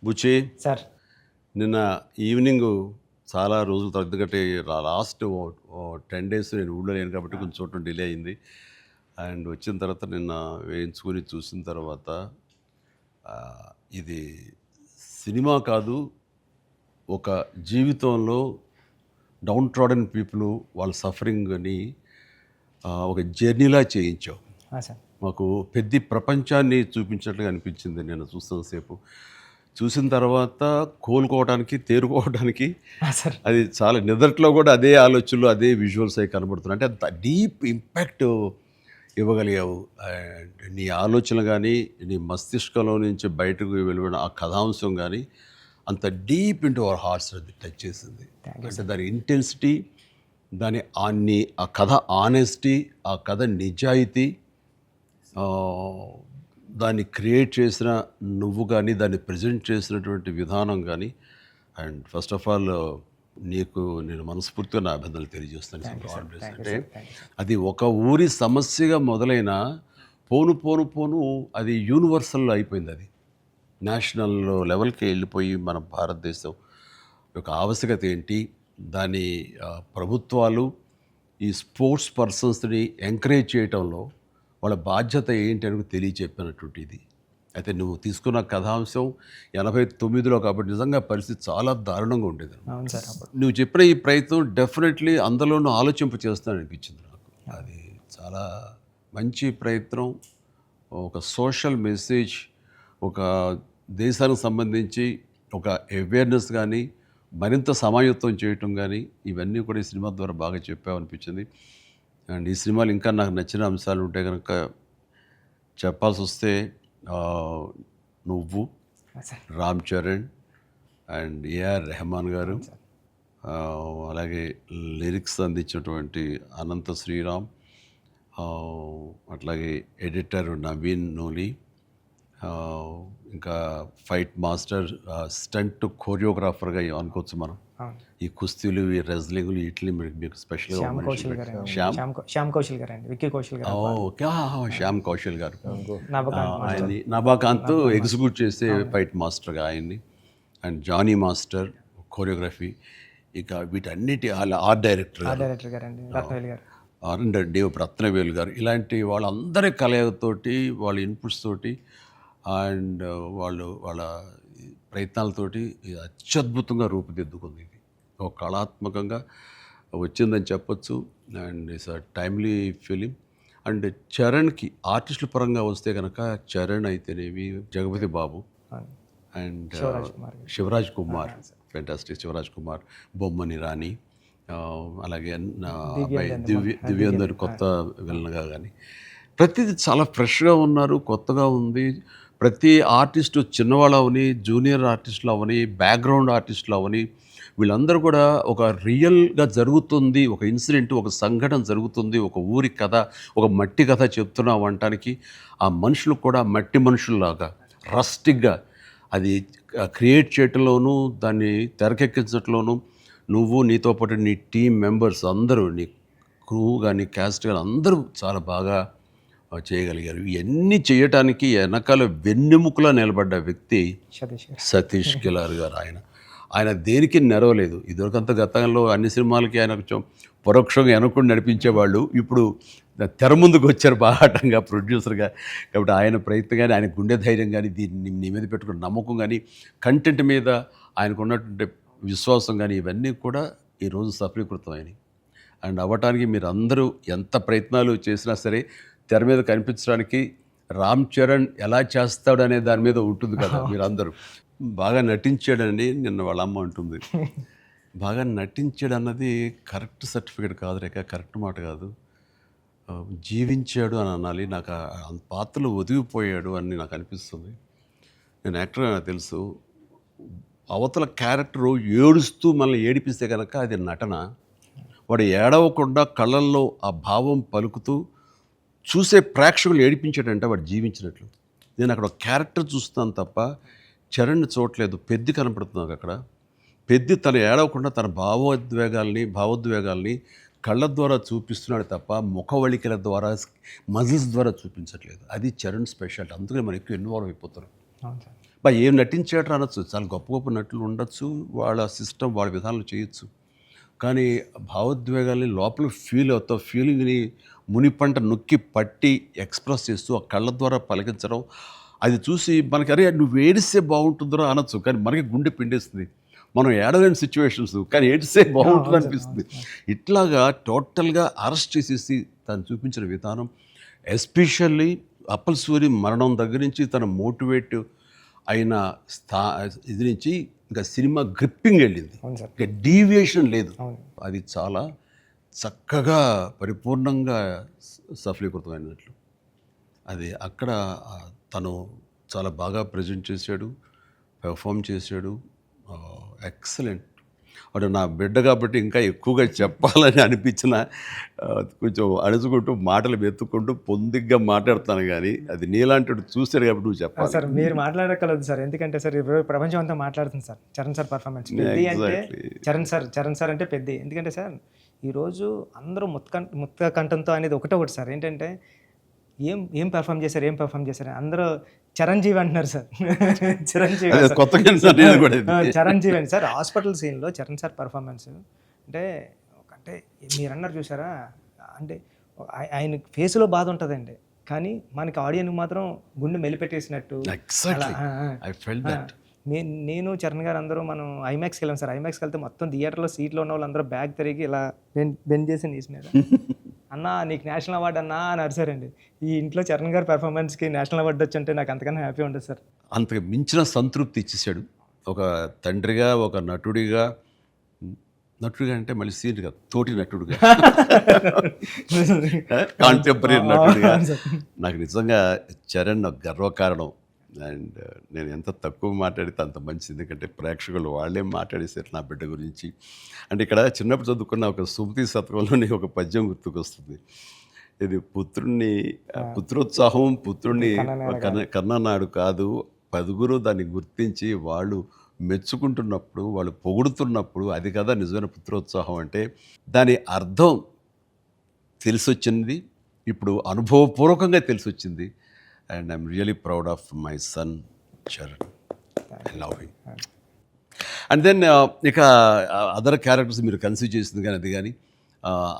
బుచ్చి, sir. నిన్న evening చాలా రోజుల తర్వాత, ఎందుకంటే లాస్ట్ 10 days నేను ఊళ్ళో లేను కాబట్టి కొంచెం చూడటం డిలే అయింది. అండ్ వచ్చిన తర్వాత నిన్న వేయించుకొని చూసిన తర్వాత ఆ, ఇది సినిమా కాదు, ఒక జీవితంలో డౌన్ ట్రాడన్ పీపుల్ వాళ్ళ సఫరింగ్ అని ఒక జర్నీలా చేయించావు. సార్. మాకు పెద్ద ప్రపంచాన్ని చూపించినట్లుగా అనిపించింది నేను చూస్తున్నసేపు. చూసిన తర్వాత కోలుకోవడానికి, తేరుకోవడానికి సార్. అది చాలా నిద్రలో కూడా అదే ఆలోచనలు, అదే విజువల్స్ అవి కనబడుతున్నాయి. అంటే అంత డీప్ ఇంపాక్ట్ ఇవ్వగలిగావు. అండ్ నీ ఆలోచనలు కానీ, నీ మస్తిష్కంలో నుంచి బయటకు వెలువడిన ఆ కథాంశం కానీ అంత డీప్ ఇంటూ అవర్ హార్ట్స్ అది టచ్ చేసింది. అంటే దాని ఇంటెన్సిటీ, దాని ఆ కథ ఆనెస్టీ, ఆ కథ నిజాయితీ, దాన్ని క్రియేట్ చేసిన నువ్వు కానీ, దాన్ని ప్రజెంట్ చేసినటువంటి విధానం కానీ, అండ్ ఫస్ట్ ఆఫ్ ఆల్ నీకు నేను మనస్ఫూర్తిగా నా అభినందనలు తెలియజేస్తాను. అంటే అది ఒక ఊరి సమస్యగా మొదలైన పోను పోను పోను అది యూనివర్సల్ అయిపోయింది. అది నేషనల్ లెవెల్కి వెళ్ళిపోయి మన భారతదేశం యొక్క ఆవశ్యకత ఏంటి, దాని ప్రభుత్వాలు ఈ స్పోర్ట్స్ పర్సన్స్ని ఎంకరేజ్ చేయటంలో వాళ్ళ బాధ్యత ఏంటి అని తెలియచెప్పినటువంటి ఇది. అయితే నువ్వు తీసుకున్న కథాంశం 89లో కాబట్టి నిజంగా పరిస్థితి చాలా దారుణంగా ఉండేది. అవును సార్. నువ్వు చెప్పిన ఈ ప్రయత్నం డెఫినెట్లీ అందులోనూ ఆలోచింప చేస్తాను అనిపించింది నాకు. అది చాలా మంచి ప్రయత్నం. ఒక సోషల్ మెసేజ్, ఒక దేశానికి సంబంధించి ఒక అవేర్నెస్ కానీ, మరింత సమాయత్తం చేయటం కానీ, ఇవన్నీ కూడా ఈ సినిమా ద్వారా బాగా చెప్పావనిపించింది. అండ్ ఈ సినిమాలు ఇంకా నాకు నచ్చిన అంశాలు ఉంటే కనుక చెప్పాల్సి వస్తే నువ్వు, రామ్ చరణ్ అండ్ ఏఆర్ రెహమాన్ గారు, అలాగే లిరిక్స్ అందించినటువంటి అనంత శ్రీరామ్, అట్లాగే ఎడిటర్ నవీన్ నూలి, ఇంకా ఫైట్ మాస్టర్, స్టంట్ కోరియోగ్రాఫర్గా అనుకోవచ్చు మనం. ఈ కుస్తీలు, ఈ రెజ్లింగ్లు, వీటిని మీకు స్పెషల్గా శ్యామ్ కౌశల్ గారు అండి, విక్కీ కౌశల్ గారు. ఓకే, శ్యామ్ కౌశల్ గారు ఆయన్ని, నభాకాంత్ ఎగ్జిక్యూట్ చేసే ఫైట్ మాస్టర్గా ఆయన్ని, అండ్ జానీ మాస్టర్ కోరియోగ్రఫీ, ఇక వీటన్నిటి ఆర్ట్ డైరెక్టర్ రత్నవేలు గారు, ఇలాంటి వాళ్ళందరి కలయికతోటి, వాళ్ళ ఇన్పుట్స్ తోటి అండ్ వాళ్ళ ప్రయత్నాలతోటి అత్యద్భుతంగా రూపుదిద్దుకుంది. ఇది ఒక కళాత్మకంగా వచ్చిందని చెప్పొచ్చు. And it's a timely film. And చరణ్కి ఆర్టిస్టుల పరంగా వస్తే కనుక చరణ్ అయితేనేమి, జగపతి బాబు అండ్ శివరాజ్ కుమార్, ఫెంటాస్టిక్ శివరాజ్ కుమార్, బొమ్మని రాణి, అలాగే అబ్బాయి దివ్యేందర్ కొత్త విలన్గా కానీ ప్రతిదీ చాలా ఫ్రెష్గా ఉన్నారు, కొత్తగా ఉంది. ప్రతి ఆర్టిస్టు చిన్నవాళ్ళు అవని, జూనియర్ ఆర్టిస్టులు అవని, బ్యాక్గ్రౌండ్ ఆర్టిస్టులు అవని, వీళ్ళందరూ కూడా ఒక రియల్గా జరుగుతుంది, ఒక ఇన్సిడెంట్, ఒక సంఘటన జరుగుతుంది, ఒక ఊరి కథ, ఒక మట్టి కథ చెప్తున్నాం అనటానికి ఆ మనుషులు కూడా మట్టి మనుషుల్లాగా రస్టిక్గా అది క్రియేట్ చేయటంలోనూ, దాన్ని తెరకెక్కించడంలోనూ నువ్వు, నీతో పాటు నీ టీం మెంబర్స్ అందరూ, నీ క్రూ కానీ, క్యాస్ట్ కానీ అందరూ చాలా బాగా చేయగలిగారు. ఇవన్నీ చేయటానికి వెనకాల వెన్నెముకలా నిలబడ్డ వ్యక్తి సతీష్ కిలార్ గారు. ఆయన దేనికి నెరవలేదు. ఇదివరకంత గతంలో అన్ని సినిమాలకి ఆయన కొంచెం పరోక్షంగా వెనకుండా నడిపించేవాళ్ళు. ఇప్పుడు తెర ముందుకు వచ్చారు బాహాటంగా ప్రొడ్యూసర్గా. కాబట్టి ఆయన ప్రయత్నం కానీ, ఆయన గుండె ధైర్యం కానీ, దీన్ని నీ మీద పెట్టుకున్న నమ్మకం కానీ, కంటెంట్ మీద ఆయనకు ఉన్నటువంటి విశ్వాసం కానీ, ఇవన్నీ కూడా ఈరోజు సఫలీకృతం అయినాయి. అండ్ అవ్వటానికి మీరు అందరూ ఎంత ప్రయత్నాలు చేసినా సరే తెర మీద కనిపించడానికి రామ్ చరణ్ ఎలా చేస్తాడు అనే దాని మీద ఉంటుంది కదా. మీరందరూ బాగా నటించాడని నిన్న వాళ్ళ అమ్మ అంటుంది. బాగా నటించాడు అన్నది కరెక్ట్ సర్టిఫికేట్ కాదు రేఖ, కరెక్ట్ మాట కాదు. జీవించాడు అని అనాలి. నాకు పాత్రలు ఒదిగిపోయాడు అని నాకు అనిపిస్తుంది. నేను యాక్టర్ నాకు తెలుసు. అవతల క్యారెక్టరు ఏడుస్తూ మనల్ని ఏడిపిస్తే కనుక అది నటన. వాడు ఏడవకుండా కళ్ళల్లో ఆ భావం పలుకుతూ చూసే ప్రేక్షకులు ఏడిపించాడంటే వాడు జీవించినట్లు. నేను అక్కడ ఒక క్యారెక్టర్ చూస్తాను తప్ప చరణ్ని చూడలేదు. పెద్ది కనపడుతుంది అక్కడ. పెద్ది తను ఏడవకుండా తన భావోద్వేగాల్ని కళ్ళ ద్వారా చూపిస్తున్నాడు తప్ప ముఖవళికల ద్వారా, మజిల్స్ ద్వారా చూపించట్లేదు. అది చరణ్ స్పెషాలిటీ. అందుకని మనం ఎక్కువ ఇన్వాల్వ్ అయిపోతారు. ఏం నటించాడు అనొచ్చు, చాలా గొప్ప గొప్ప నటులు ఉండొచ్చు, వాళ్ళ సిస్టమ్ వాళ్ళ విధానాలు చేయొచ్చు. కానీ భావోద్వేగాల్ని లోపల ఫీల్ అవుతావు, ఫీలింగ్ని మునిపంట నొక్కి పట్టి ఎక్స్ప్రెస్ చేస్తూ ఆ కళ్ళ ద్వారా పలికించడం, అది చూసి మనకి అరే నువ్వు ఏడిస్తే బాగుంటుందో అనొచ్చు, కానీ మనకి గుండె పిండేస్తుంది. మనం ఏడలేని సిచ్యువేషన్స్, కానీ ఏడిస్తే బాగుంటుంది అనిపిస్తుంది. ఇట్లాగా టోటల్గా అరెస్ట్ చేసేసి తను చూపించిన విధానం, ఎస్పెషల్లీ అప్పల్ సూరి మరణం దగ్గర నుంచి తన మోటివేట్ అయిన ఇది నుంచి ఇంకా సినిమా గ్రిప్పింగ్ వెళ్ళింది, అవును సార్. ఇంకా డీవియేషన్ లేదు. అవును. అది చాలా చక్కగా పరిపూర్ణంగా సఫలీకృతమైనట్లు. అది అక్కడ తను చాలా బాగా ప్రజెంట్ చేశాడు, పెర్ఫామ్ చేశాడు. ఎక్సలెంట్. వాడు నా బిడ్డ కాబట్టి ఇంకా ఎక్కువగా చెప్పాలని అనిపించిన కొంచెం అణుచుకుంటూ మాటలు వెతుక్కుంటూ పొందిగ్గా మాట్లాడుతాను, కానీ అది నీలాంటి చూశాడు కాబట్టి నువ్వు చెప్పాలి. సార్ మీరు మాట్లాడగలదు సార్, ఎందుకంటే సార్ ఇప్పుడు ప్రపంచం అంతా మాట్లాడుతుంది సార్ చరణ్ సార్ పర్ఫార్మెన్స్. పెద్ద అంటే చరణ్ సార్ అంటే పెద్ద. ఎందుకంటే సార్ ఈరోజు అందరూ ముక్త కంఠంతో అనేది ఒకటి సార్, ఏంటంటే ఏం పెర్ఫామ్ చేశారు అందరూ చిరంజీవి అంటున్నారు సార్. చిరంజీవి చిరంజీవి అండి సార్. హాస్పిటల్ సీన్లో చరణ్ సార్ పర్ఫార్మెన్స్ అంటే మీరు అన్నారు చూసారా, అంటే ఆయన ఫేస్లో బాధ ఉంటుందండి, కానీ మనకి ఆడియన్కి మాత్రం గుండె మెలిపెట్టేసినట్టు. నేను చరణ్ గారు అందరూ మనం ఐమాక్స్కి వెళ్ళాం సార్. ఐమాక్స్కి వెళ్తే మొత్తం థియేటర్లో సీట్లో ఉన్న వాళ్ళందరూ బ్యాగ్ తిరిగి ఇలా బెండ్ చేసి నీస్ మీద అన్నా నీకు నేషనల్ అవార్డు అన్నా అని అరిసారండి. ఈ ఇంట్లో చరణ్ గారి పెర్ఫార్మెన్స్కి నేషనల్ అవార్డు వచ్చి నాకు అంతకన్నా హ్యాపీ ఉంటుంది సార్. అంతకు మించిన సంతృప్తి ఇచ్చేసాడు. ఒక తండ్రిగా, ఒక నటుడిగా అంటే మళ్ళీ సీనియర్ కాదు, తోటి నటుడుగా, కాంటెంపరీ నటుడిగా నాకు నిజంగా చరణ్ గర్వకారణం. అండ్ నేను ఎంత తక్కువ మాట్లాడితే అంత మంచిది, ఎందుకంటే ప్రేక్షకులు వాళ్ళే మాట్లాడేసారు నా బిడ్డ గురించి. అంటే ఇక్కడ చిన్నప్పుడు చదువుకున్న ఒక సుమతి శతకంలోని ఒక పద్యం గుర్తుకొస్తుంది. ఇది పుత్రోత్సాహం పుత్రుణ్ణి కన్ననాడు కాదు, పదుగురు దాన్ని గుర్తించి వాళ్ళు మెచ్చుకుంటున్నప్పుడు, వాళ్ళు పొగుడుతున్నప్పుడు అది కదా నిజమైన పుత్రోత్సాహం అంటే. దాని అర్థం తెలిసొచ్చింది, ఇప్పుడు అనుభవపూర్వకంగా తెలిసొచ్చింది. And I'm really proud of my son, Charan. I love him. And then ఇక అదర్ క్యారెక్టర్స్ మీరు కన్సిడర్ చేసింది కానీ అది కానీ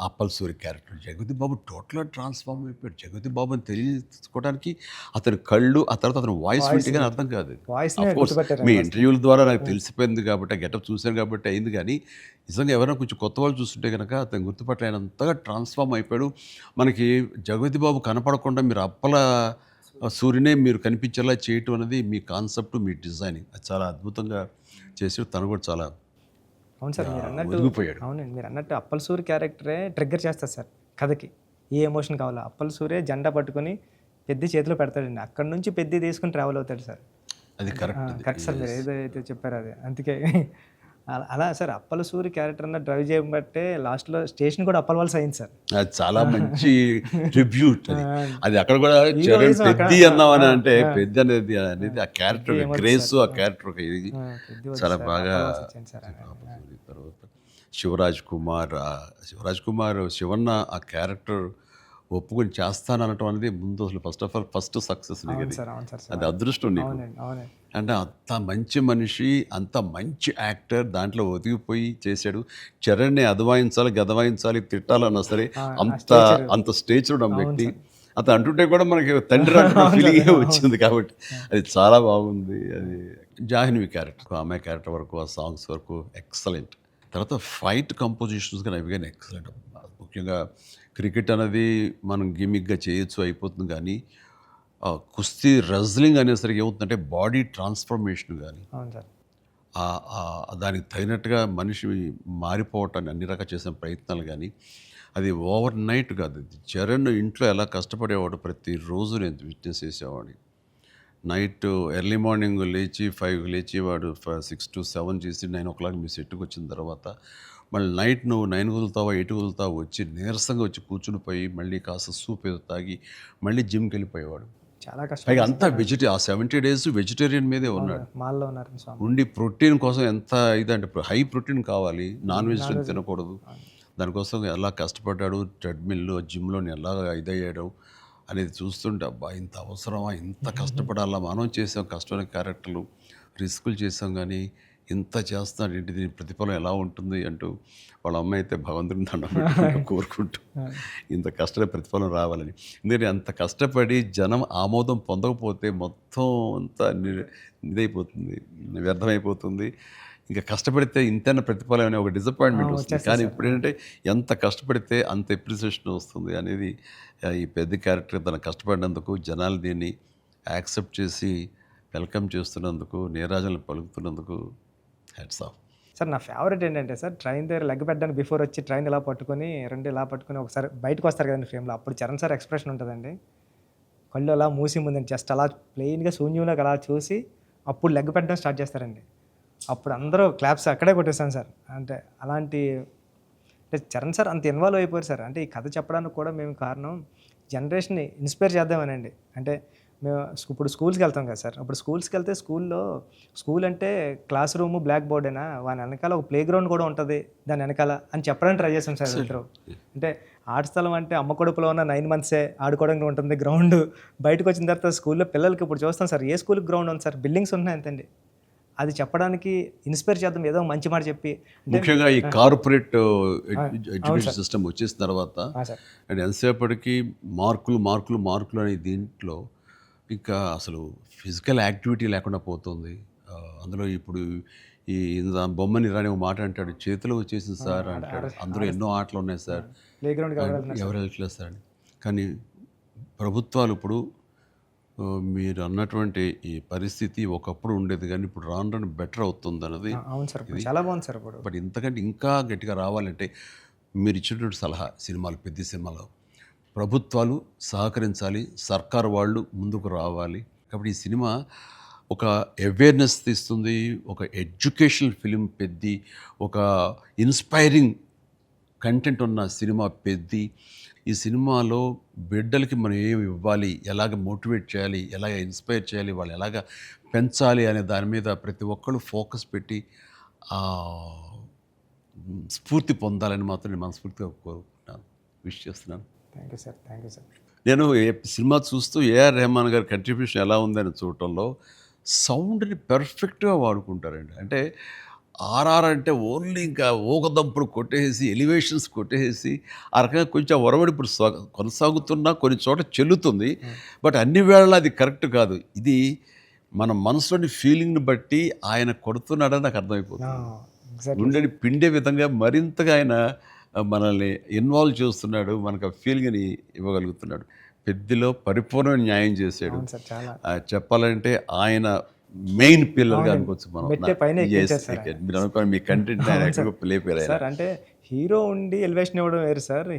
అప్పల్ సూరి క్యారెక్టర్ జగపతి బాబు టోటల్గా ట్రాన్స్ఫార్మ్ అయిపోయాడు. జగపతి బాబు అని తెలుసుకోవడానికి అతని కళ్ళు, ఆ తర్వాత అతని వాయిస్ వింటే కానీ అర్థం కాదు. మీ ఇంటర్వ్యూల ద్వారా నాకు తెలిసిపోయింది కాబట్టి, గెటప్ చూశాను కాబట్టి అయింది. కానీ నిజంగా ఎవరైనా కొంచెం కొత్త వాళ్ళు చూస్తుంటే కనుక అతను గుర్తుపట్టలేనంతగా ట్రాన్స్ఫార్మ్ అయిపోయాడు. మనకి జగపతి బాబు కనపడకుండా మీరు అప్పల సూర్యనే మీరు కనిపించేలా చేయటం అనేది మీ కాన్సెప్ట్, మీ డిజైనింగ్, అది చాలా అద్భుతంగా చేసి తను కూడా చాలా అవును సార్. మీరు అన్నట్టు అవునండి, మీరు అన్నట్టు అప్పల్ సూరి క్యారెక్టరే ట్రిగ్గర్ చేస్తారు సార్ కథకి. ఏ ఎమోషన్ కావాలో అప్పల్ సూరే జెండా పట్టుకొని పెద్ద చేతిలో పెడతాడండి, అక్కడ నుంచి పెద్ద తీసుకుని ట్రావెల్ అవుతాడు సార్. అది కరెక్ట్ సార్, మీరు ఏదైతే చెప్పారో అది. అందుకే అలా సార్ అప్పల సూరి క్యారెక్టర్ అన్న డ్రైవ్ చేయబట్టే లాస్ట్లో స్టేషన్ కూడా అప్పల వాళ్ళ అయింది సార్. అది చాలా మంచి ట్రిబ్యూట్. అది అక్కడ కూడా చరణ్ పెద్ద అన్నామని అంటే పెద్ద అనేది ఆ క్యారెక్టర్ గ్రేస్, ఆ క్యారెక్టర్ ఇది చాలా బాగా. తర్వాత శివరాజ్ కుమార్ శివన్న ఆ క్యారెక్టర్ ఒప్పుకొని చేస్తాననటం అనేది ముందు అసలు ఫస్ట్ సక్సెస్ నీకు, అది అదృష్టం నీకు. అంటే అంత మంచి మనిషి, అంత మంచి యాక్టర్, దాంట్లో ఒదిగిపోయి చేశాడు. చరణ్ని అదవాయించాలి, గదవాయించాలి, తిట్టాలన్నా సరే అంత స్టేజ్ ఉన్న వ్యక్తి. అతను అంటుంటే కూడా మనకి తండ్రి ఫీలింగ్ వచ్చింది కాబట్టి అది చాలా బాగుంది. అది జాహ్నవి క్యారెక్టర్, అమ్మాయి క్యారెక్టర్ వరకు, ఆ సాంగ్స్ వరకు ఎక్సలెంట్. తర్వాత ఫైట్ కంపోజిషన్స్ కానీ అవి కానీ ఎక్సలెంట్. ముఖ్యంగా క్రికెట్ అనేది మనం గిమిక్గా చేయొచ్చు, అయిపోతుంది. కానీ కుస్తీ రెజ్లింగ్ అనేసరికి ఏమవుతుందంటే బాడీ ట్రాన్స్ఫర్మేషన్ కానీ దానికి తగినట్టుగా మనిషి మారిపోవటాన్ని అన్ని రకాల చేసిన ప్రయత్నాలు కానీ అది ఓవర్ నైట్ కాదు. చరణ్ ఇంట్లో ఎలా కష్టపడేవాడు, ప్రతిరోజు నేను విట్నెస్ చేసేవాడిని. నైట్ ఎర్లీ మార్నింగ్ లేచి 5 లేచి వాడు 6 to 7 చేసి 9 o'clock మీ సెట్కి వచ్చిన తర్వాత మళ్ళీ నైట్ నువ్వు 9 కుదులుతావా 8 కుదులుతావా వచ్చి నీరసంగా వచ్చి కూర్చుని పోయి మళ్ళీ కాస్త సూప్ ఏదో తాగి మళ్ళీ జిమ్కి వెళ్ళిపోయేవాడు. చాలా కష్టం. పైగా అంతా ఆ 70 days వెజిటేరియన్ మీదే ఉన్నాడు. ఉండి ప్రోటీన్ కోసం ఎంత ఇదంటే హై ప్రోటీన్ కావాలి, నాన్ వెజిటేరియన్ తినకూడదు. దానికోసం ఎలా కష్టపడ్డాడు, ట్రెడ్మిల్లో జిమ్లో ఎలా ఇదయ్యాడు. అనేది చూస్తుంటే అబ్బా ఇంత అవసరమా, ఇంత కష్టపడాలా, మనం చేసాం కష్టమైన క్యారెక్టర్లు, రిస్కులు చేసాం కానీ ఇంత చేస్తున్నాడు ఏంటి, దీని ప్రతిఫలం ఎలా ఉంటుంది అంటూ వాళ్ళ అమ్మ అయితే భగవంతుని దండం పెట్టుకుంటూ కోరుకుంటూ ఇంత కష్టమైన ప్రతిఫలం రావాలని. ఎందుకంటే అంత కష్టపడి జనం ఆమోదం పొందకపోతే మొత్తం అంతా ఇదైపోతుంది, వ్యర్థమైపోతుంది. ఇంకా కష్టపడితే ఇంతైనా ప్రతిఫలం అనే ఒక డిసప్పాయింట్మెంట్ వస్తుంది. కానీ ఇప్పుడు ఏంటంటే ఎంత కష్టపడితే అంత ఎప్రిసియేషన్ వస్తుంది అనేది ఈ పెద్ద క్యారెక్టర్ తన కష్టపడినందుకు, జనాలు దీన్ని యాక్సెప్ట్ చేసి వెల్కమ్ చేస్తున్నందుకు, నీరాజనలు పలుకుతున్నందుకు హ్యాట్స్ ఆఫ్. సార్ నా ఫేవరెట్ ఏంటంటే సార్, ట్రైన్ దగ్గర లెగ్ పెట్టడానికి బిఫోర్ వచ్చి ట్రైన్ ఇలా పట్టుకొని రెండు ఇలా పట్టుకొని ఒకసారి బయటకు వస్తారు కదండి ఫ్రేమ్లో, అప్పుడు చరణ్ సార్ ఎక్స్ప్రెషన్ ఉంటుందండి. కళ్ళు అలా మూసి ముందండి జస్ట్ అలా ప్లెయిన్గా శూన్యంలోకి అలా చూసి అప్పుడు లెగ్ పెట్టడం స్టార్ట్ చేస్తారండి. అప్పుడు అందరూ క్లాప్స్ అక్కడే కొట్టేస్తాను సార్. అంటే అలాంటి అంటే చరణ్ సార్ అంత ఇన్వాల్వ్ అయిపోయారు సార్. అంటే ఈ కథ చెప్పడానికి కూడా మేము కారణం జనరేషన్ని ఇన్స్పైర్ చేద్దామనండి. అంటే మేము ఇప్పుడు స్కూల్స్కి వెళ్తాం కదా సార్, అప్పుడు స్కూల్స్కి వెళ్తే స్కూల్ అంటే క్లాస్ రూము బ్లాక్ బోర్డేనా, వాని వెనకాల ఒక ప్లే గ్రౌండ్ కూడా ఉంటుంది దాని వెనకాల అని చెప్పడానికి ట్రై చేస్తాం సార్ ఇద్దరు. అంటే ఆట స్థలం అంటే అమ్మ కడుపులో ఉన్న 9 months ఆడుకోవడానికి ఉంటుంది గ్రౌండ్. బయటకు వచ్చిన తర్వాత స్కూల్లో పిల్లలకి ఇప్పుడు చూస్తాం సార్, ఏ స్కూల్కి గ్రౌండ్ ఉంది సార్, బిల్డింగ్స్ ఉన్నాయి అంతండి. అది చెప్పడానికి ఇన్స్పైర్ చేద్దాం, ఏదో మంచి మాట చెప్పి. ముఖ్యంగా ఈ కార్పొరేట్ ఎడ్యుకేషన్ సిస్టమ్ వచ్చేసిన తర్వాత అండ్ ఎంతసేపటికి మార్కులు అనే దీంట్లో ఇంకా అసలు ఫిజికల్ యాక్టివిటీ లేకుండా పోతుంది. అందులో ఇప్పుడు ఈ బొమ్మని రాని ఒక మాట అంటాడు, చేతిలో వచ్చేసింది సార్ అంటాడు. అందులో ఎన్నో ఆటలు ఉన్నాయి సార్, ప్లే గ్రౌండ్ ఎవరు వెళ్ళట్లేదు సార్. కానీ ప్రభుత్వాలు ఇప్పుడు మీరు అన్నటువంటి ఈ పరిస్థితి ఒకప్పుడు ఉండేది కానీ ఇప్పుడు రాను బెటర్ అవుతుంది అన్నది. అవును సార్, చాలా బాగుంది సార్. ఇప్పుడు బట్ ఇంతకంటే ఇంకా గట్టిగా రావాలంటే మీరు ఇచ్చినటువంటి సలహా, సినిమాలు పెద్ద సినిమాలు ప్రభుత్వాలు సహకరించాలి, సర్కారు వాళ్ళు ముందుకు రావాలి. కాబట్టి ఈ సినిమా ఒక అవేర్నెస్ తీస్తుంది, ఒక ఎడ్యుకేషనల్ ఫిలిం పెద్ది, ఒక ఇన్స్పైరింగ్ కంటెంట్ ఉన్న సినిమా పెద్ది. ఈ సినిమాలో బిడ్డలకి మనం ఏమి ఇవ్వాలి, ఎలాగ మోటివేట్ చేయాలి, ఎలాగ ఇన్స్పైర్ చేయాలి, వాళ్ళు ఎలాగ పెంచాలి అనే దాని మీద ప్రతి ఒక్కళ్ళు ఫోకస్ పెట్టి స్ఫూర్తి పొందాలని మాత్రం నేను మనస్ఫూర్తిగా కోరుకుంటున్నాను, విష్ చేస్తున్నాను. Thank you sir. నేను సినిమా చూస్తూ ఏఆర్ రెహమాన్ గారి కంట్రిబ్యూషన్ ఎలా ఉందని చూడటంలో సౌండ్ని పర్ఫెక్ట్గా వాడుకుంటారండి. అంటే ఆర్ఆర్ అంటే ఓన్లీ ఇంకా ఊకదంపుడు కొట్టేసి ఎలివేషన్స్ కొట్టేసి ఆ రకంగా కొంచెం ఒరవడి ఇప్పుడు కొనసాగుతున్నా కొన్ని చోట చెల్లుతుంది. బట్ అన్ని వేళలా అది కరెక్ట్ కాదు. ఇది మన మనసులోని ఫీలింగ్ని బట్టి ఆయన కొడుతున్నాడని నాకు అర్థమైపోతుంది. గుండెని పిండే విధంగా మరింతగా ఆయన మనల్ని ఇన్వాల్వ్ చేస్తున్నాడు, మనకు ఆ ఫీలింగ్ని ఇవ్వగలుగుతున్నాడు. పెద్దలో పరిపూర్ణ న్యాయం చేశాడు. చెప్పాలంటే ఆయన మెయిన్ పిల్లర్గా అనుకోవచ్చు మనం. మీరు అనుకోండి మీ కంటెంట్ సార్. అంటే హీరో ఉండి ఎలివేషన్ ఇవ్వడం వేరు సార్.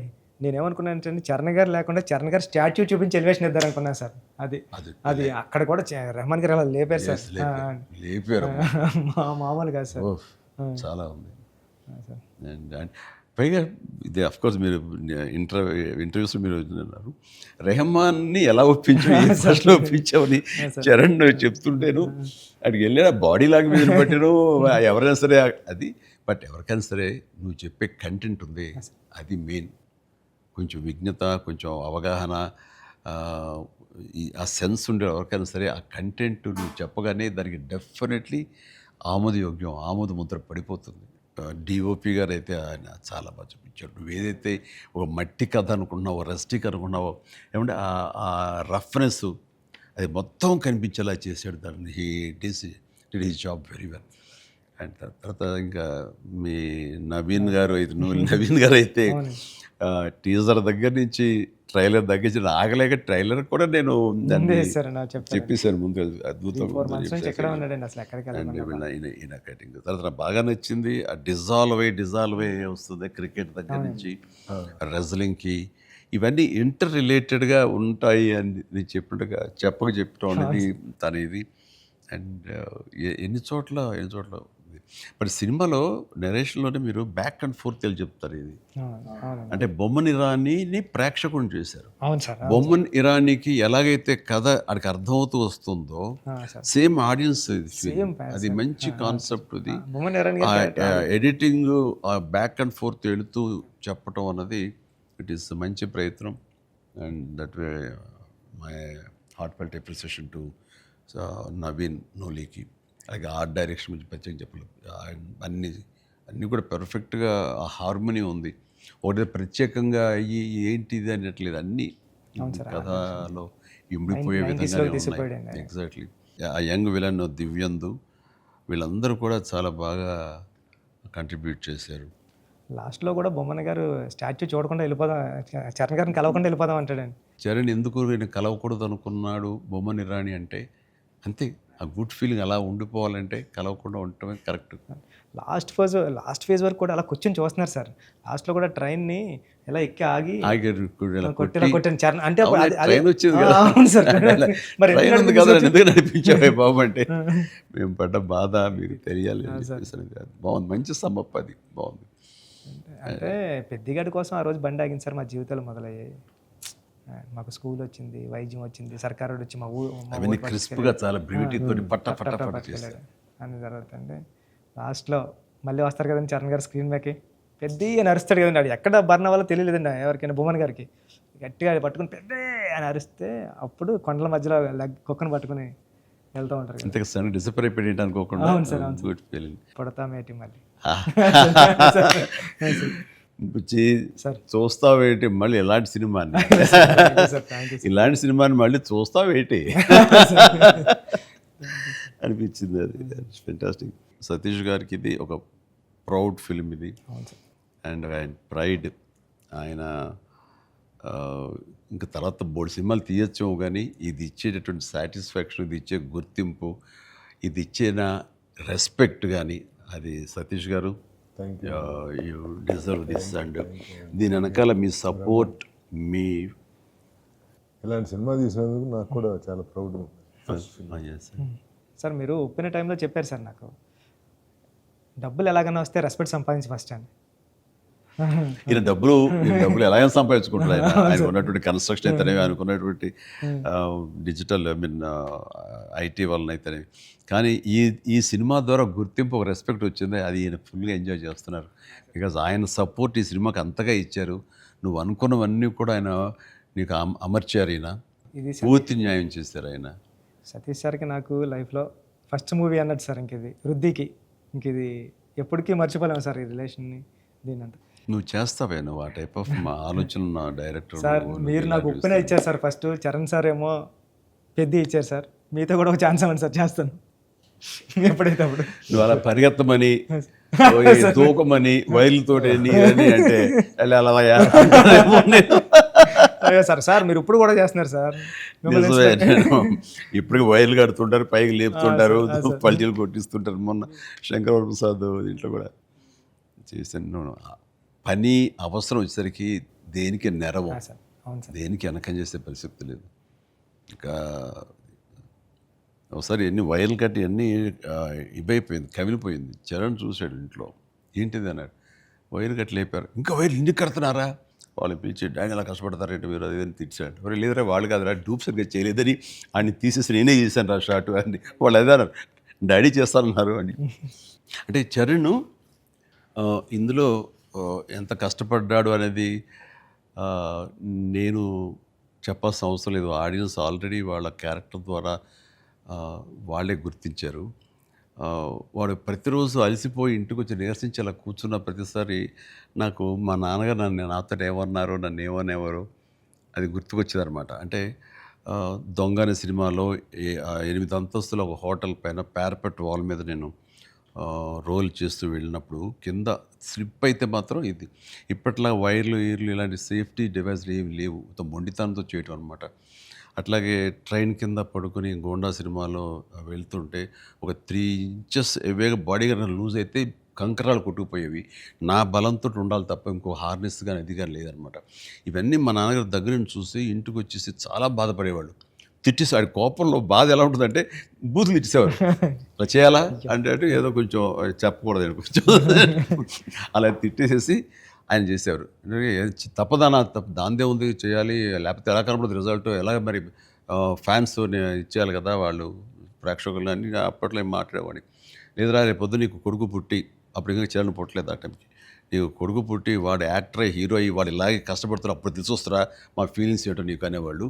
నేనేమనుకున్నాను అంటే చరణ్ గారు లేకుండా చరణ్ గారు స్టాచ్యూ చూపించి ఎలివేషన్ ఇద్దారు అనుకున్నాను సార్. అది అక్కడ కూడా రెహమాన్ గారు అలా లేపారు సార్. లేపారు మామూలు కాదు సార్, చాలా ఉంది. పైగా ఇది అఫ్కోర్స్ మీరు ఇంటర్వ్యూస్లో మీరు అన్నారు రెహమాన్ని ఎలా ఫస్ట్ ఒప్పించావని చరణ్ చెప్తుంటేను అక్కడికి వెళ్ళిన బాడీ లాంగ్వేజ్ బట్టిను ఎవరైనా సరే అది. బట్ ఎవరికైనా సరే నువ్వు చెప్పే కంటెంట్ ఉంది, అది మెయిన్. కొంచెం విజ్ఞత, కొంచెం అవగాహన, ఆ సెన్స్ ఉండే ఎవరికైనా సరే ఆ కంటెంట్ నువ్వు చెప్పగానే దానికి డెఫినెట్లీ ఆమోదయోగ్యం, ఆమోద ముద్ర పడిపోతుంది. డిఓపి గారు అయితే ఆయన చాలా బాగా చూపించాడు. నువ్వు ఏదైతే ఒక మట్టి కథ అనుకున్నావో, రస్టిక్ అనుకున్నావో, ఏమంటే ఆ రఫ్నెస్ అది మొత్తం కనిపించేలా చేశాడు. దాన్ని did his job very well. And తర్వాత ఇంకా మీ నవీన్ గారు అయితే టీజర్ దగ్గర నుంచి ట్రైలర్ దగ్గర నుంచి ఆగలేక ట్రైలర్ కూడా నేను చెప్పేశాను ముందు. అద్భుతం. ఈయన కటింగ్ తర్వాత నాకు బాగా నచ్చింది. ఆ డిజాల్వ్ అయ్యి వస్తుంది క్రికెట్ దగ్గర నుంచి రెజ్లింగ్కి, ఇవన్నీ ఇంటర్ రిలేటెడ్గా ఉంటాయి అని నేను చెప్పినట్టుగా చెప్పడం అనేది తన ఇది. అండ్ ఎన్ని చోట్ల బట్ సినిమాలో నెరేషన్లోనే మీరు బ్యాక్ అండ్ ఫోర్త్ చెప్తారు. ఇది అంటే బొమ్మన్ ఇరానీని ప్రేక్షకుని చేశారు. బొమ్మన్ ఇరానీకి ఎలాగైతే కథ అక్కడికి అర్థమవుతూ వస్తుందో సేమ్ ఆడియన్స్ అది మంచి కాన్సెప్ట్. ఇది ఎడిటింగ్ బ్యాక్ అండ్ ఫోర్త్ వెళుతూ చెప్పటం అన్నది ఇట్ ఈస్ మంచి ప్రయత్నం. And that way my heartfelt appreciation to Naveen నోలీకి. అలాగే ఆర్ట్ డైరెక్షన్ గురించి ప్రత్యేకంగా చెప్పలేదు. అన్ని అన్నీ కూడా పెర్ఫెక్ట్గా ఆ హార్మోనీ ఉంది. ఒకటి ప్రత్యేకంగా అయ్యి ఏంటిది అనట్లేదు, అన్నీ కథలో ఇమిడిపోయే 90s విధంగానే లోకి ఉన్నాయి. తీసిపోయాడు. ఎగ్జాక్ట్లీ. ఆ యంగ్ విలన్ దివ్యందు వీళ్ళందరూ కూడా చాలా బాగా కంట్రిబ్యూట్ చేశారు. లాస్ట్లో కూడా బొమ్మన గారు స్టాచ్యూ చూడకుండా వెళ్ళిపోదాం, చరణ్ గారిని కలవకుండా వెళ్ళిపోదాం అంటాడండి. చరణ్ ఎందుకు నేను కలవకూడదు అనుకున్నాడు బొమ్మని రాణి అంటే అంతే. ఆ గుడ్ ఫీలింగ్ అలా ఉండిపోవాలంటే కలవకుండా ఉండటమే కరెక్ట్. లాస్ట్ ఫేజ్ వరకు కూడా అలా కూర్చొని చూస్తున్నారు సార్. లాస్ట్లో కూడా ట్రైన్ని ఎలా ఎక్కి ఆగి ఆగారు ఇలా కొట్టిన చరణ్ అంటే అప్పుడు అవును, అది- అది- ట్రైన్ వచ్చింది ఆ, కదా. అవును సార్. మరి ఎందుకు ట్రైన్ ఉంది కదా, ఎందుకు నడిపించావే బాబు అంటే మేము పడ్డ బాధ మీకు తెలియాలి అని చెప్పేసి కాదు. బాగుంది, మంచి సమ్మప్, అది బాగుంది. అంటే పెద్దిగాడి కోసం ఆ రోజు బండి ఆగింది సార్. మా జీవితాలు మొదలయ్యాయి. మాకు స్కూల్ వచ్చింది, వైద్యం వచ్చింది, సర్కారు వచ్చి మా అవన్నీ క్రిస్ప్గా చాలా బ్రివిటీ తోటి పట్ట పట్ట పట్ట చేశారు. అన్ని జరుగుతుంది. లాస్ట్లో మళ్ళీ వస్తారు కదండి చరణ్ గారు స్క్రీన్ మీదకి, పెద్ద అరుస్తాడు కదండి. ఆడు ఎక్కడ బర్ణ వల్ల తెలియలేదండి ఎవరికైనా, భువన్ గారికి గట్టిగా పట్టుకుని పెద్ద అని అరిస్తే అప్పుడు కొండల మధ్యలో కుక్కను పట్టుకుని వెళ్తూ ఉంటారు కదా. ఇంతకు సన్ డిసప్పర్ అయిపోయి అనుకోకుండా అవును సార్, అవును గుడ్ ఫీలింగ్. పుడతామేటి మళ్ళీ సార్. చూస్తావేటి మళ్ళీ ఇలాంటి సినిమాని సార్, థ్యాంక్ యూ ఇలాంటి సినిమాని మళ్ళీ చూస్తావేటి అనిపించింది. అది ఫెంటాస్టిక్. సతీష్ గారికి ఇది ఒక ప్రౌడ్ ఫిలిం ఇది. అవును సార్. అండ్ ఆయన ప్రైడ్, ఆయన ఇంకా తర్వాత బోర్డు సినిమాలు తీయచ్చు కానీ ఇది ఇచ్చేటటువంటి సాటిస్ఫాక్షన్, ఇది ఇచ్చే గుర్తింపు, ఇది ఇచ్చిన రెస్పెక్ట్ కానీ, అది సతీష్ గారు యూ డిజర్వ్ దిస్. అండ్ దీని వెనకాల మీ సపోర్ట్, మీ ఇలాంటి సినిమా తీసినందుకు నాకు కూడా చాలా ప్రౌడ్. సార్ మీరు ఒప్పిన టైంలో చెప్పారు సార్ నాకు, డబ్బులు ఎలాగైనా వస్తే రెస్పెక్ట్ సంపాదించి ఫస్ట్ అని. ఈయన డబ్బులు ఎలా సంపాదించుకుంటారు ఆయన. ఆయన ఉన్నటువంటి కన్స్ట్రక్షన్ అయితేనేవి, ఆయనకున్నటువంటి డిజిటల్ ఐటీ వలన అయితేనేవి. కానీ ఈ సినిమా ద్వారా గుర్తింపు, ఒక రెస్పెక్ట్ వచ్చింది. అది ఈయన ఫుల్గా ఎంజాయ్ చేస్తున్నారు. బికాజ్ ఆయన సపోర్ట్ ఈ సినిమాకి అంతగా ఇచ్చారు. నువ్వు అనుకున్నవన్నీ కూడా ఆయన నీకు అమర్చారు. ఈయన ఇది పూర్తి న్యాయం చేశారు ఆయన. సతీష్ సార్కి నాకు లైఫ్లో ఫస్ట్ మూవీ అన్నట్టు సార్. ఇది వృద్ధికి ఇది ఎప్పటికీ మర్చిపోలేము సార్, ఈ రిలేషన్ని దీనంతా. నువ్వు చేస్తావే, నువ్వు ఆ టైప్ ఆఫ్ ఆలోచన ఉన్న డైరెక్టర్ సార్ మీరు నాకు ఉప్పిన ఇచ్చారు సార్ ఫస్ట్, చరణ్ సార్ ఏమో పెద్ద ఇచ్చారు సార్. మీతో కూడా ఒక ఛాన్స్ అవ్వండి సార్, చేస్తాను ఎప్పుడైతే అప్పుడు. నువ్వు అలా పరిగెత్తమని దూకమని వైర్లతో నీరని అంటే అయ్యో సార్, సార్ మీరు ఇప్పుడు కూడా చేస్తున్నారు సార్. ఇప్పటికి వైర్లు కడుతుంటారు, పైకి లేపుతుంటారు, పల్టీలు కొట్టిస్తుంటారు. మొన్న శంకరవర ప్రసాద్ దీంట్లో కూడా చేశాను. పని అవసరం వచ్చేసరికి దేనికి నెరవం, దేనికి వెనకం చేసే పరిస్థితి లేదు. ఇంకా ఒకసారి ఎన్ని వైర్లు కట్టి అన్నీ ఇవైపోయింది, కమిలిపోయింది. చరణ్ చూశాడు ఇంట్లో, ఏంటిది అన్నాడు. వైర్లు కట్టి లేపారు. ఇంకా వైర్లు ఇంటికి కడుతున్నారా, వాళ్ళు పిలిచి డ్యాంగ్ అలా కష్టపడతారంటే మీరు అది అని తిట్టాడు. మరి లేదురా వాళ్ళు కాదురా, డూప్ సరిగ్గా చేయలేదని ఆయన తీసేసి నేనే చేశాను రా షార్ట్ అని. వాళ్ళు అదే అన్నారు, డాడీ చేస్తానన్నారు అని. అంటే చరణ్ ఇందులో ఎంత కష్టపడ్డాడు అనేది నేను చెప్పాల్సిన అవసరం లేదు. ఆడియన్స్ ఆల్రెడీ వాళ్ళ క్యారెక్టర్ ద్వారా వాళ్ళే గుర్తించారు. వాడు ప్రతిరోజు అలసిపోయి ఇంటికి వచ్చి నీరసించి అలా కూర్చున్న ప్రతిసారి నాకు మా నాన్నగారు నాతో ఏమన్నారు, నన్ను ఏమనేవారు అది గుర్తుకొచ్చేదనమాట. అంటే దొంగ అనే సినిమాలో 8 అంతస్తుల ఒక హోటల్ పైన పారపెట్ వాల్ మీద నేను రోల్ చేస్తూ వెళ్ళినప్పుడు కింద స్లిప్ అయితే మాత్రం ఇది ఇప్పట్లా వైర్లు ఇలాంటి సేఫ్టీ డివైస్లు ఏమి లేవు, మొండితనంతో చేయటం అనమాట. అట్లాగే ట్రైన్ కింద పడుకొని గోండా సినిమాలో వెళ్తుంటే ఒక 3 ఇంచెస్ ఎవేగా బాడీ కానీ లూజ్ అయితే కంకరాలు కొట్టుకుపోయేవి. నా బలంతో ఉండాలి తప్ప ఇంకో హార్నెస్ కానీ అది కానీ లేదనమాట. ఇవన్నీ మా నాన్నగారి దగ్గర నుంచి చూసి ఇంటికి వచ్చేసి చాలా బాధపడేవాళ్ళు. తిట్టేసాడు. కోపంలో బాధ ఎలా ఉంటుందంటే బూతులు తిట్టేసేవారు. అలా చేయాలా అంటే ఏదో కొంచెం చెప్పకూడదు కొంచెం అలా తిట్టేసేసి ఆయన చేసేవారు. తప్పదానా దాందే ఉంది చేయాలి, లేకపోతే ఎలా కనపడదు రిజల్ట్, ఎలా మరి ఫ్యాన్స్ ఇచ్చేయాలి కదా వాళ్ళు ప్రేక్షకులు అని అప్పట్లో ఏం మాట్లాడేవాడిని. లేదురా రేపు పొద్దు నీకు కొడుకు పుట్టి, అప్పుడు ఇంకా చరణ్ పుట్టలేదు ఆ టైంకి, నీకు కొడుకు పుట్టి వాడు యాక్టర్ అయ్యి హీరో అయ్యి వాడు ఇలాగే కష్టపడుతున్నారు అప్పుడు తెలిసొస్తారా మా ఫీలింగ్స్ ఏంటో నీకు అనేవాళ్ళు.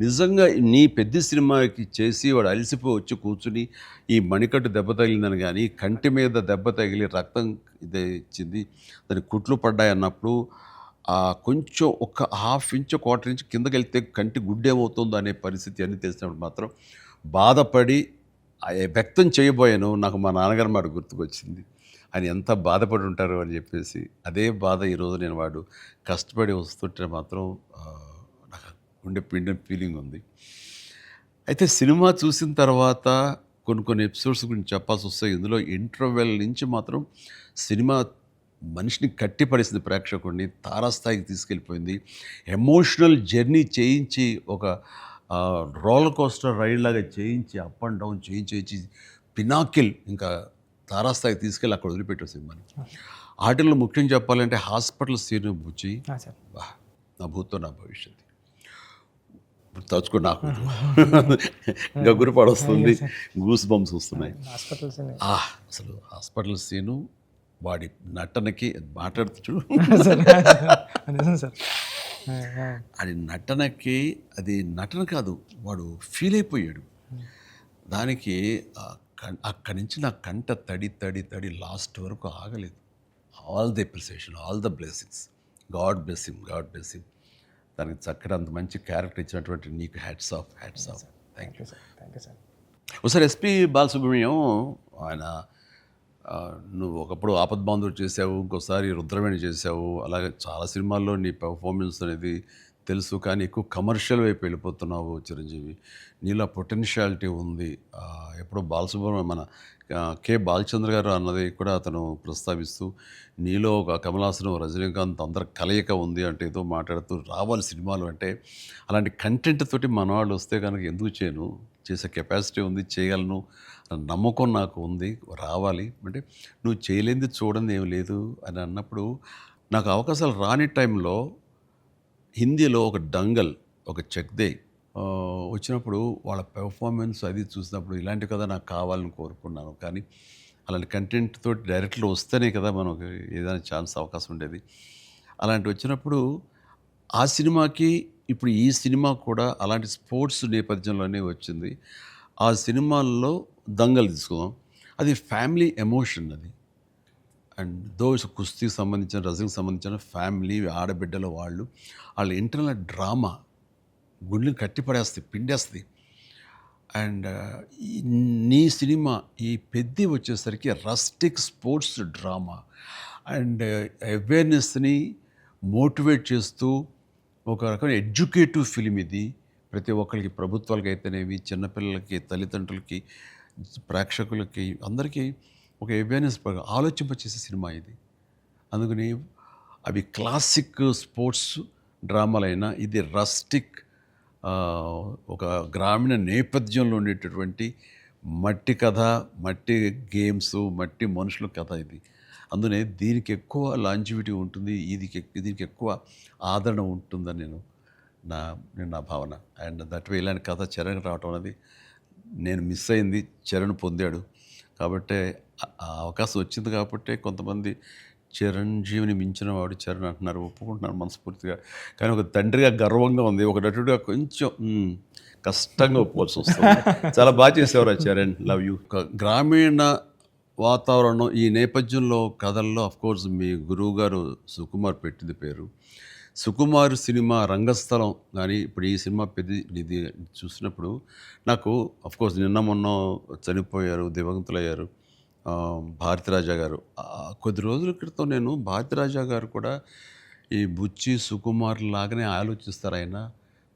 నిజంగా నీ పెద్ద సినిమాకి చేసి వాడు అలసిపోయి వచ్చి కూర్చుని ఈ మణికట్టు దెబ్బ తగిలిందని కానీ కంటి మీద దెబ్బ తగిలి రక్తం ఇదే ఇచ్చింది దానికి కుట్లు పడ్డాయి అన్నప్పుడు కొంచెం ఒక హాఫ్ ఇంచ్ క్వార్టర్ ఇంచ్ కిందకి వెళ్తే కంటి గుడ్డేమవుతుందో అనే పరిస్థితి అన్నీ తెలిసినప్పుడు మాత్రం బాధపడి వ్యక్తం చేయబోయాను. నాకు మా నాన్నగారు మాట గుర్తుకొచ్చింది. ఆయన ఎంత బాధపడి ఉంటారు అని చెప్పేసి అదే బాధ ఈరోజు నేను వాడు కష్టపడి వస్తుంటే మాత్రం నాకు గుండె పిండిన ఫీలింగ్ ఉంది. అయితే సినిమా చూసిన తర్వాత కొన్ని ఎపిసోడ్స్ గురించి చెప్పాల్సి వస్తాయి. ఇందులో ఇంటర్వెల్ నుంచి మాత్రం సినిమా మనిషిని కట్టిపడేసింది, ప్రేక్షకుడిని తారాస్థాయికి తీసుకెళ్ళిపోయింది. ఎమోషనల్ జర్నీ చేయించి ఒక రోలర్ కోస్టర్ రైడ్ లాగా చేయించి అప్ అండ్ డౌన్ చేయించి పినాకిల్ ఇంకా తారాస్థాయికి తీసుకెళ్ళి అక్కడ వదిలిపెట్టారు సినిమాని. ఆటల్లో ముఖ్యం చెప్పాలంటే హాస్పిటల్ సీన్ బుచ్చి బా నా భూతో నా భవిష్యత్తు తలుచుకో నాకు గగురు పడొస్తుంది, గూస్ బంప్స్ వస్తున్నాయి. అసలు హాస్పిటల్ సీను వాడి నటనకి మాట్లాడుతూ చూడు అది నటనకి, అది నటన కాదు, వాడు ఫీల్ అయిపోయాడు దానికి. అక్కడి నుంచి నా కంట తడి తడి తడి లాస్ట్ వరకు ఆగలేదు. All the appreciation, all the blessings, God bless him, God bless him. దానికి చక్కటి అంత మంచి క్యారెక్టర్ ఇచ్చినటువంటి నీకు hats off, hats off. Thank you sir, thank you sir. ఒకసారి ఎస్పి బాలసుబ్రహ్మణ్యం ఆయన నువ్వు ఒకప్పుడు ఆపద్బాంధవుడు చేసావు, ఇంకోసారి రుద్రవేణి చేసావు, అలాగే చాలా సినిమాల్లో నీ పెర్ఫార్మెన్స్ అనేది తెలుసు, కానీ ఎక్కువ కమర్షియల్ వైపు వెళ్ళిపోతున్నావు చిరంజీవి. నీలో పొటెన్షియాలిటీ ఉంది. ఎప్పుడో బాలసుబ్రహ్మణ్యం మన కె బాలచంద్ర గారు అన్నది కూడా అతను ప్రస్తావిస్తూ నీలో ఒక కమలాసనం రజనీకాంత్ అందరి కలయిక ఉంది అంటే ఏదో మాట్లాడుతూ రావాలి సినిమాలు అంటే. అలాంటి కంటెంట్ తోటి మన వాళ్ళు వస్తే కనుక ఎందుకు చేయను, చేసే కెపాసిటీ ఉంది, చేయగలను నమ్మకం నాకు ఉంది, రావాలి అంటే నువ్వు చేయలేనిది చూడండి ఏమి లేదు అని అన్నప్పుడు నాకు అవకాశాలు రాని టైంలో హిందీలో ఒక డంగల్, ఒక చెక్దే వచ్చినప్పుడు వాళ్ళ పెర్ఫార్మెన్స్ అది చూసినప్పుడు ఇలాంటి కదా నాకు కావాలని కోరుకున్నాను. కానీ అలాంటి కంటెంట్ తోటి డైరెక్ట్లో వస్తేనే కదా మనకు ఏదైనా ఛాన్స్ అవకాశం ఉండేది. అలాంటి వచ్చినప్పుడు ఆ సినిమాకి ఇప్పుడు ఈ సినిమా కూడా అలాంటి స్పోర్ట్స్ నేపథ్యంలోనే వచ్చింది. ఆ సినిమాల్లో దంగల్ తీసుకుందాం, అది ఫ్యామిలీ ఎమోషన్ అది. అండ్ దోస్ కుస్తీకి సంబంధించిన, రజనీకి సంబంధించిన ఫ్యామిలీ ఆడబిడ్డల వాళ్ళ ఇంటర్నల్ డ్రామా గుండెని కట్టిపడేస్తుంది, పిండేస్తుంది. అండ్ నీ సినిమా ఈ పెద్ద వచ్చేసరికి రస్టిక్ స్పోర్ట్స్ డ్రామా అండ్ అవేర్నెస్ని మోటివేట్ చేస్తూ ఒక రకమైన ఎడ్యుకేటివ్ ఫిలిం ఇది. ప్రతి ఒక్కరికి, ప్రభుత్వాలకి అయితేనేవి, చిన్నపిల్లలకి, తల్లిదండ్రులకి, ప్రేక్షకులకి అందరికీ ఒక అవేర్నెస్ ఆలోచింపచేసే సినిమా ఇది. అందుకని అవి క్లాసిక్ స్పోర్ట్స్ డ్రామాలైనా ఇది రస్టిక్ ఒక గ్రామీణ నేపథ్యంలో ఉండేటటువంటి మట్టి కథ, మట్టి గేమ్స్, మట్టి మనుషుల కథ ఇది. అందునే దీనికి ఎక్కువ లాంజివిటీ ఉంటుంది, దీనికి ఎక్కువ ఆదరణ ఉంటుందని నా భావన. అండ్ దట్ వే ఇలాంటి కథ చరణ్ రావటం అనేది నేను మిస్ అయింది, చరణ్ పొందాడు. కాబట్టి ఆ అవకాశం వచ్చింది కాబట్టి కొంతమంది చిరంజీవిని మించిన వాడు చరణ్ అంటున్నారు, ఒప్పుకుంటున్నారు మనస్ఫూర్తిగా. కానీ ఒక తండ్రిగా గర్వంగా ఉంది, ఒక నటుడిగా కొంచెం కష్టంగా ఒప్పుకోవాల్సి వస్తుంది. చాలా బాగా చేసేవారు చరణ్, లవ్ యూ. గ్రామీణ వాతావరణం ఈ నేపథ్యంలో కథల్లో అఫ్కోర్స్ మీ గురువు గారు సుకుమార్ పెట్టింది పేరు. సుకుమార్ సినిమా రంగస్థలం కానీ ఇప్పుడు ఈ సినిమా ఇది చూసినప్పుడు నాకు అఫ్కోర్స్ నిన్న మొన్న చనిపోయారు, దివంగతులయ్యారు భారతిరాజా గారు. కొద్ది రోజుల క్రితం నేను భారతిరాజా గారు కూడా ఈ బుచ్చి సుకుమార్ లాగానే ఆలోచిస్తారు. ఆయన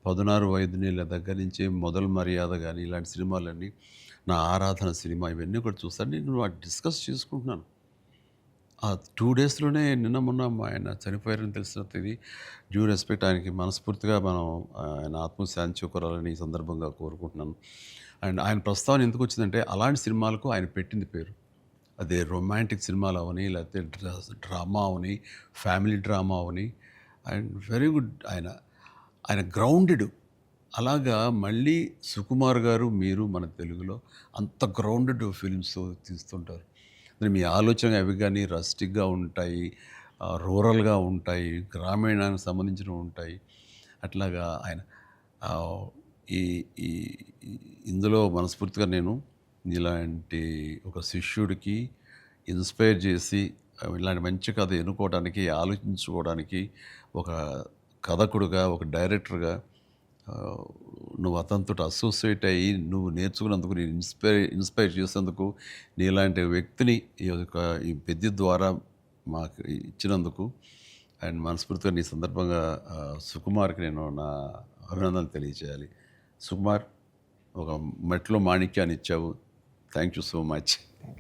16 వైద్యుల దగ్గర నుంచి మొదలు మర్యాద కానీ ఇలాంటి సినిమాలన్నీ, నా ఆరాధన సినిమా ఇవన్నీ కూడా చూస్తాను. నేను డిస్కస్ చేసుకుంటున్నాను. ఆ 2 డేస్లోనే నిన్న మొన్న ఆయన చనిపోయారని తెలిసిన ఇది డ్యూ రెస్పెక్ట్ ఆయనకి మనస్ఫూర్తిగా మనం ఆయన ఆత్మశాంతి చేకూరాలని ఈ సందర్భంగా కోరుకుంటున్నాను. అండ్ ఆయన ప్రస్తావన ఎందుకు వచ్చిందంటే అలాంటి సినిమాలకు ఆయన పెట్టింది పేరు. అదే రొమాంటిక్ సినిమాలు అవని, లేకపోతే drama Avani, family drama Avani. And very good, ఆయన గ్రౌండెడ్. అలాగా మళ్ళీ సుకుమార్ గారు, మీరు మన తెలుగులో అంత గ్రౌండెడ్ ఫిల్మ్స్ తీస్తుంటారు. మీ ఆలోచన అవి కానీ రస్టిక్గా ఉంటాయి, రూరల్గా ఉంటాయి, గ్రామీణానికి సంబంధించినవి ఉంటాయి. అట్లాగా ఆయన ఆ, ఈ ఈ ఈ- ఇందులో మనస్ఫూర్తిగా నేను ఇలాంటి ఒక శిష్యుడికి ఇన్స్పైర్ చేసి ఇలాంటి మంచి కథ ఎన్నుకోవడానికి, ఆలోచించుకోవడానికి ఒక కథకుడుగా, ఒక డైరెక్టర్గా ఆ, నువ్వు అతనితో అసోసియేట్ అయ్యి నువ్వు నేర్చుకున్నందుకు, నేను ఇన్స్పైర్ చేసేందుకు, నీలాంటి వ్యక్తిని ఈ పెద్ద ద్వారా మాకు ఇచ్చినందుకు అండ్ మనస్ఫూర్తిగా నీ సందర్భంగా సుకుమార్కి నేను నా అభినందనలు తెలియజేయాలి. సుకుమార్, ఒక మెట్లో మాణిక్యాన్ని ఇచ్చావు. Thank you so much.